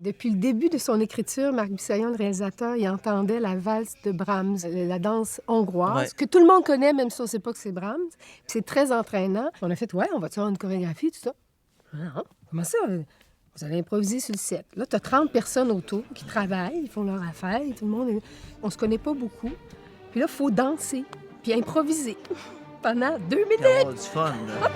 Depuis le début de son écriture, Marc Bissaillon, le réalisateur, il entendait la valse de Brahms, la danse hongroise, Ouais. que tout le monde connaît, même si on ne sait pas que c'est Brahms. Puis c'est très entraînant. On a fait, ouais, on va faire une chorégraphie, tout ça. Ah, comment ça? Vous allez improviser sur le set. Là, tu as 30 personnes autour qui travaillent, ils font leur affaire, et tout le monde. On se connaît pas beaucoup. Puis là, il faut danser, puis improviser pendant 2 minutes. Il va y avoir du fun, là.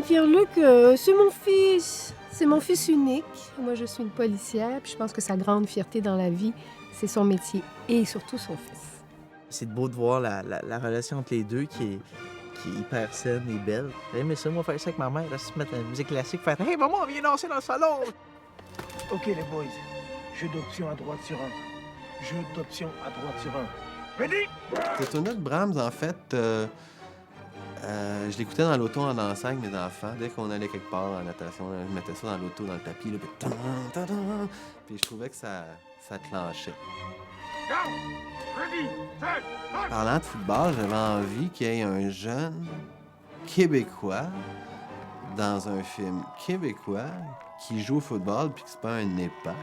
Pierre-Luc, c'est mon fils. C'est mon fils unique. Moi, je suis une policière, puis je pense que sa grande fierté dans la vie, c'est son métier et surtout son fils. C'est beau de voir la relation entre les deux qui est hyper saine et belle. J'ai aimé ça, moi, faire ça avec ma mère, là, se mettre la musique classique, faire « Hey, maman, viens danser dans le salon! » OK, les boys. Jeu d'option à droite sur un. Jeu d'option à droite sur un. Ready? Cette tune-là de Brahms, en fait, je l'écoutais dans l'auto en dansant avec mes enfants. Dès qu'on allait quelque part en natation, je mettais ça dans l'auto, dans le tapis, là, puis tan, tan, tan, puis je trouvais que ça clenchait. Go! Ready? Set! Lock! Parlant de football, j'avais envie qu'il y ait un jeune Québécois dans un film québécois qui joue au football puis que c'est pas un Népal.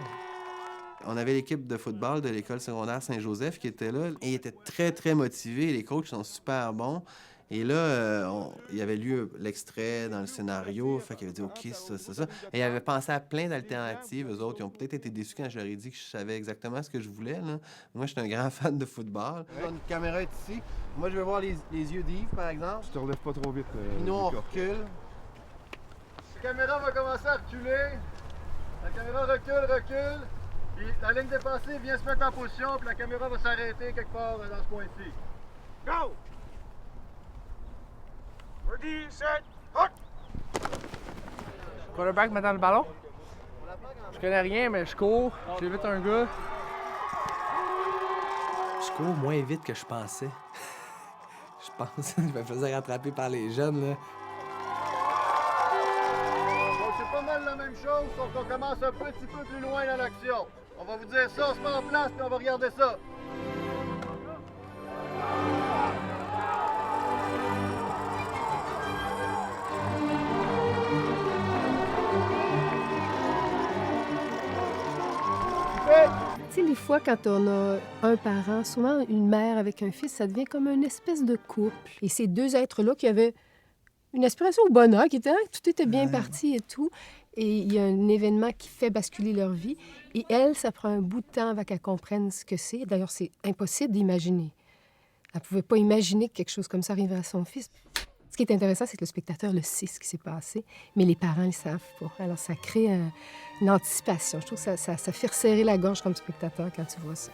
On avait l'équipe de football de l'école secondaire Saint-Joseph qui était là et ils étaient très, très motivés. Les coachs sont super bons. Et là, il avait lu l'extrait dans le scénario, fait qu'il avait dit « OK, ça. » Et il avait pensé à plein d'alternatives. Eux autres, ils ont peut-être été déçus quand je leur ai dit que je savais exactement ce que je voulais, là. Moi, je suis un grand fan de football. Une caméra est ici. Moi, je vais voir les yeux d'Yves, par exemple. Tu te relèves pas trop vite. Puis nous, on recule. La caméra va commencer à reculer. La caméra recule. Puis la ligne dépassée vient se mettre en position, puis la caméra va s'arrêter quelque part dans ce coin-ci. Go! Ready, set, hot! Quarterback met dans le ballon. Je connais rien, mais je cours. J'ai vite un gars. Je cours moins vite que je pensais. Je pense. Je me faisais rattraper par les jeunes, là. Donc c'est pas mal la même chose, sauf qu'on commence un petit peu plus loin dans l'action. On va vous dire ça, on se met en place, puis on va regarder ça. Tu sais, des fois, quand on a un parent, souvent une mère avec un fils, ça devient comme une espèce de couple. Et ces deux êtres-là qui avaient une aspiration au bonheur, qui était, tout était bien parti et tout. Et il y a un événement qui fait basculer leur vie. Et elle, ça prend un bout de temps avant qu'elle comprenne ce que c'est. D'ailleurs, c'est impossible d'imaginer. Elle ne pouvait pas imaginer que quelque chose comme ça arriverait à son fils. Ce qui est intéressant, c'est que le spectateur le sait ce qui s'est passé, mais les parents ne le savent pas. Alors, ça crée une anticipation. Je trouve que ça fait resserrer la gorge comme spectateur quand tu vois ça.